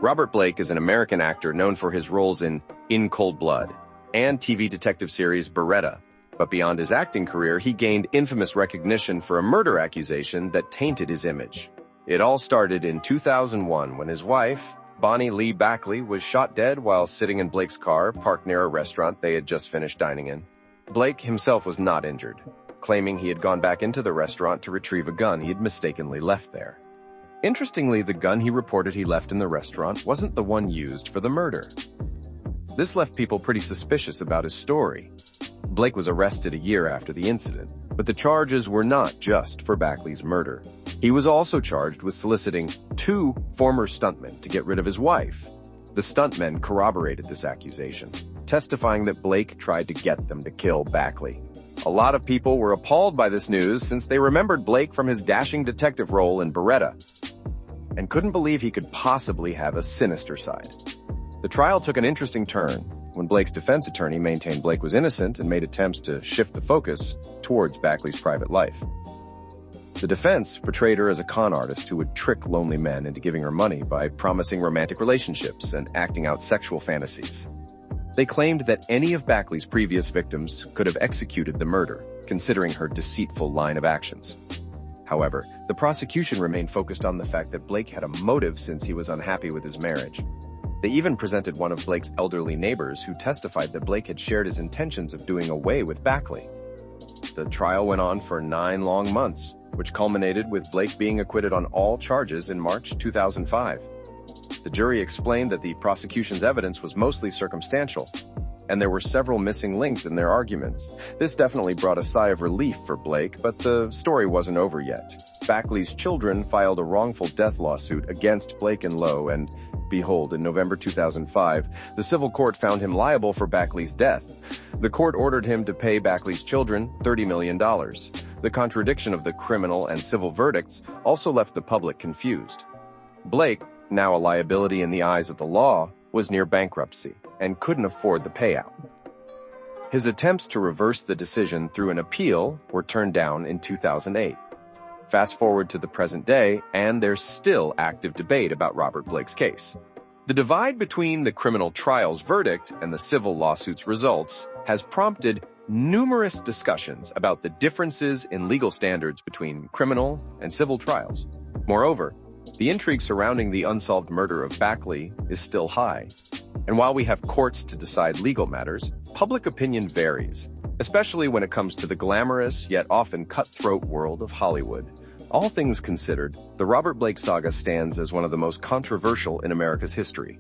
Robert Blake is an American actor known for his roles in Cold Blood and TV detective series Baretta. But beyond his acting career, he gained infamous recognition for a murder accusation that tainted his image. It all started in 2001 when his wife, Bonny Lee Bakley, was shot dead while sitting in Blake's car parked near a restaurant they had just finished dining in. Blake himself was not injured, claiming he had gone back into the restaurant to retrieve a gun he had mistakenly left there. Interestingly, the gun he reported he left in the restaurant wasn't the one used for the murder. This left people pretty suspicious about his story. Blake was arrested a year after the incident, but the charges were not just for Bakley's murder. He was also charged with soliciting 2 former stuntmen to get rid of his wife. The stuntmen corroborated this accusation, testifying that Blake tried to get them to kill Bakley. A lot of people were appalled by this news since they remembered Blake from his dashing detective role in Baretta and couldn't believe he could possibly have a sinister side. The trial took an interesting turn when Blake's defense attorney maintained Blake was innocent and made attempts to shift the focus towards Bakley's private life. The defense portrayed her as a con artist who would trick lonely men into giving her money by promising romantic relationships and acting out sexual fantasies. They claimed that any of Bakley's previous victims could have executed the murder, considering her deceitful line of actions. However, the prosecution remained focused on the fact that Blake had a motive since he was unhappy with his marriage. They even presented one of Blake's elderly neighbors who testified that Blake had shared his intentions of doing away with Bakley. The trial went on for 9 long months, which culminated with Blake being acquitted on all charges in March 2005. The jury explained that the prosecution's evidence was mostly circumstantial, and there were several missing links in their arguments. This definitely brought a sigh of relief for Blake, but the story wasn't over yet. Bakley's children filed a wrongful death lawsuit against Blake and Lowe, and behold, in November 2005, the civil court found him liable for Bakley's death. The court ordered him to pay Bakley's children $30 million. The contradiction of the criminal and civil verdicts also left the public confused. Blake, now a liability in the eyes of the law, was near bankruptcy and couldn't afford the payout. His attempts to reverse the decision through an appeal were turned down in 2008. Fast forward to the present day, and there's still active debate about Robert Blake's case. The divide between the criminal trial's verdict and the civil lawsuit's results has prompted numerous discussions about the differences in legal standards between criminal and civil trials. Moreover, the intrigue surrounding the unsolved murder of Bakley is still high. And while we have courts to decide legal matters, public opinion varies, especially when it comes to the glamorous yet often cutthroat world of Hollywood. All things considered, the Robert Blake saga stands as one of the most controversial in America's history.